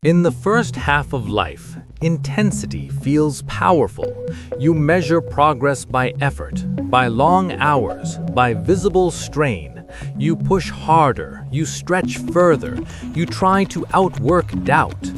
In the first half of life, intensity feels powerful. You measure progress by effort, by long hours, by visible strain. You push harder, you stretch further, you try to outwork doubt.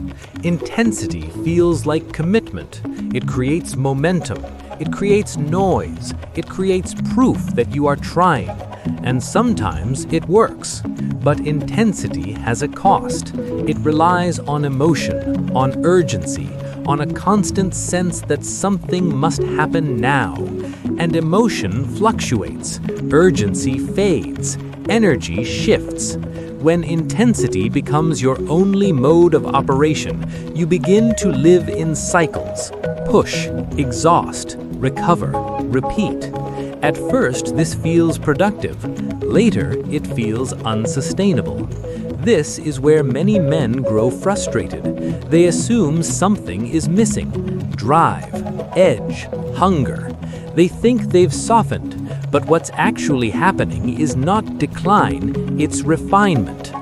Intensity feels like commitment. It creates momentum. It creates noise. It creates proof that you are trying. And sometimes it works. But intensity has a cost. It relies on emotion, on urgency, on a constant sense that something must happen now. And emotion fluctuates. Urgency fades. Energy shifts. When intensity becomes your only mode of operation, you begin to live in cycles. Push, exhaust, recover, repeat. At first, this feels productive. Later, it feels unsustainable. This is where many men grow frustrated. They assume something is missing: drive, edge, hunger. They think they've softened, but what's actually happening is not decline, it's refinement.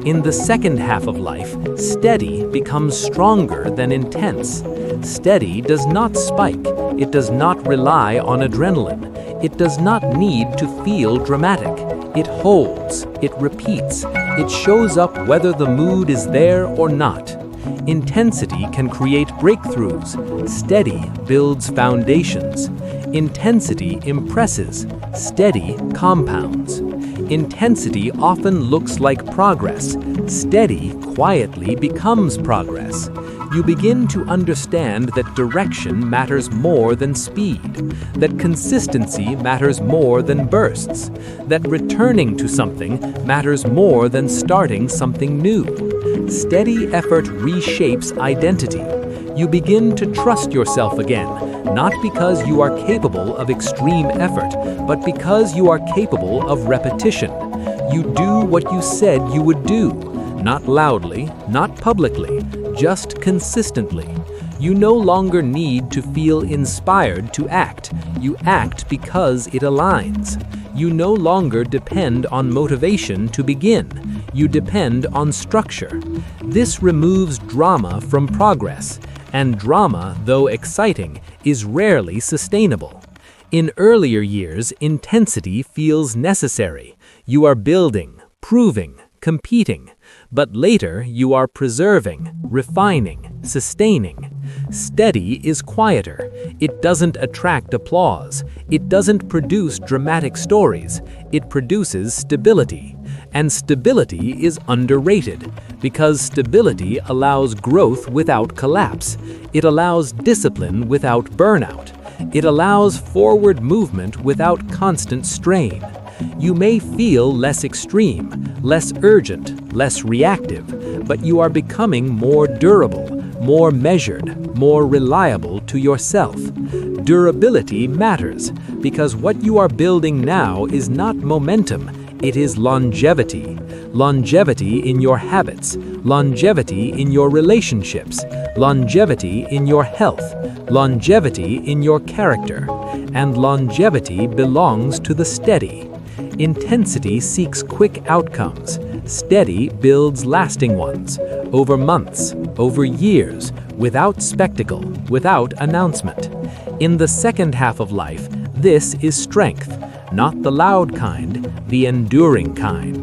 In the second half of life, steady becomes stronger than intense. Steady does not spike. It does not rely on adrenaline. It does not need to feel dramatic. It holds. It repeats. It shows up whether the mood is there or not. Intensity can create breakthroughs. Steady builds foundations. Intensity impresses. Steady compounds. Intensity often looks like progress. Steady quietly becomes progress. You begin to understand that direction matters more than speed, that consistency matters more than bursts, that returning to something matters more than starting something new. Steady effort reshapes identity. You begin to trust yourself again, not because you are capable of extreme effort, but because you are capable of repetition. You do what you said you would do, not loudly, not publicly, just consistently. You no longer need to feel inspired to act. You act because it aligns. You no longer depend on motivation to begin. You depend on structure. This removes drama from progress, and drama, though exciting, is rarely sustainable. In earlier years, intensity feels necessary. You are building, proving, competing. But later, you are preserving, refining, sustaining. Steady is quieter. It doesn't attract applause. It doesn't produce dramatic stories. It produces stability. And stability is underrated because stability allows growth without collapse. It allows discipline without burnout. It allows forward movement without constant strain. You may feel less extreme, less urgent, less reactive, but you are becoming more durable, more measured, more reliable to yourself. Durability matters because what you are building now is not momentum, it is longevity. Longevity in your habits, longevity in your relationships, longevity in your health, longevity in your character, and longevity belongs to the steady. Intensity seeks quick outcomes. Steady builds lasting ones, over months, over years, without spectacle, without announcement. In the second half of life, this is strength, not the loud kind, the enduring kind.